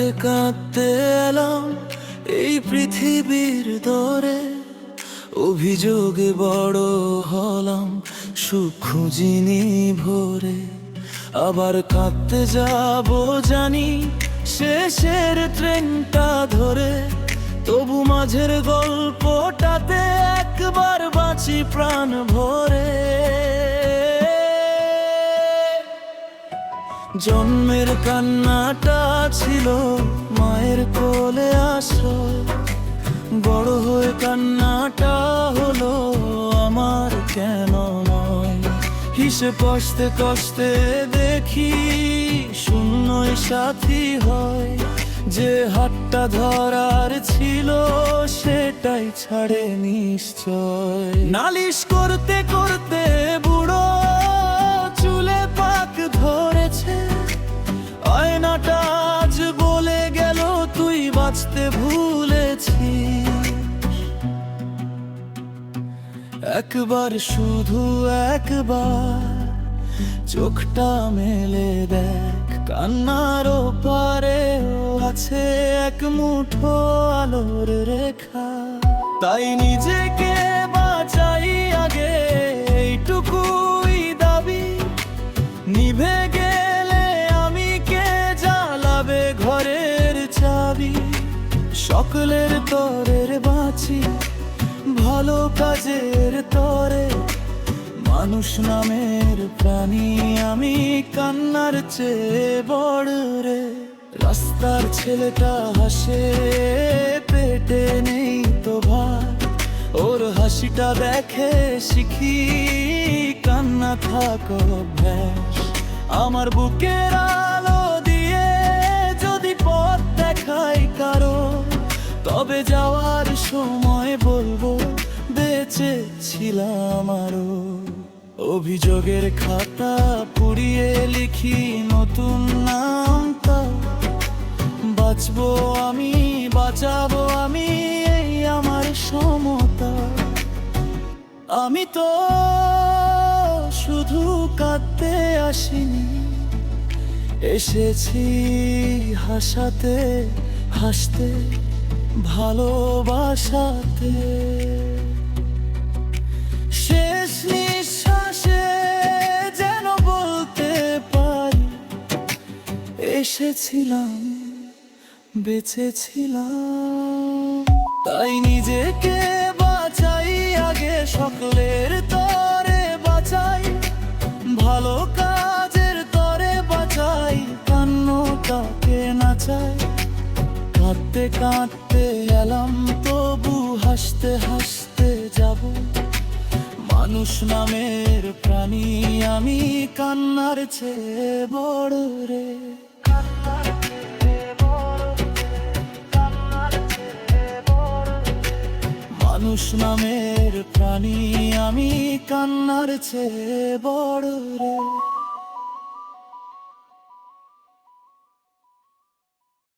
কাঁদতে কাঁদতে এলাম এই পৃথিবীর দরে, অভিযোগে বড় হলাম, সুখ খুঁজিনি ভোরে। আবার কাঁদতে যাব জানি শেষের ট্রেনটা ধরে, তবু মাঝের গল্পটাতে একবার বাঁচি প্রাণ ভরে। জন্মের কান্নাটা ছিল মায়ের কোলে আশ্রয়, বড় হয়ে কান্নাটা হলো আমার কেন নয়। হিসেব কষ্টে কষ্টে দেখি শূন্যই সাথী হয়, যে হাতটা ধরার ছিল সেটাই ছাড়ে নিশ্চয়। নালিশ করতে করতে বুড়ো চুলে পাক ধরেছে, আয়নাটা আজ বলে গেল তুই বাঁচতে ভুলেছিস। একবার শুধু একবার চোখটা মেলে দেখ, কান্নার ওপারেও আছে এক মুঠো আলোর রেখা। তাই নিজেকে বাঁচাই আগে, এইটুকুই দাবি। নিভে গেলে আমি কে জ্বালাবে ঘরের চাবি। সকলের তরের বাঁচি ভালো কাজের তরে, মানুষ নামের প্রাণী আমি কান্নার চেয়ে বড় রে। রাস্তার ছেলেটা হাসে পেটে নেই তো ভাত, ওর হাসিটা দেখে শিখি কান্না থাকো অভ্যাস। আমার বুকের আলো দিয়ে যদি পথ দেখাই কারো, তবে যাওয়ার সময় বলবো বেঁচে ছিলাম আরো। অভিযোগের খাতা পুড়িয়ে লিখি নতুন নামটা, বাঁচবো আমি বাঁচাবো আমি এই আমার সমতা। আমি তো শুধু কাঁদতে আসিনি, এসেছি হাসাতে হাসতে ভালোবাসাতে। শেষ নিঃশ্বাসে যেন বলতে পারি এসেছিলাম বেঁচেছিলাম। তাই নিজেকে বাঁচাই আগে, সকলের তরে বাঁচাই, ভালো কাজের তরে বাঁচাই, কান্নাটাকে নাচাই। কাঁদতে কাঁদতে এলাম তবু হাসতে হাসতে যাব, মানুষ নামের প্রাণী আমি কান্নার চেয়ে বড় রে। মানুষ নামের প্রাণী আমি কান্নার চেয়ে বড় রে।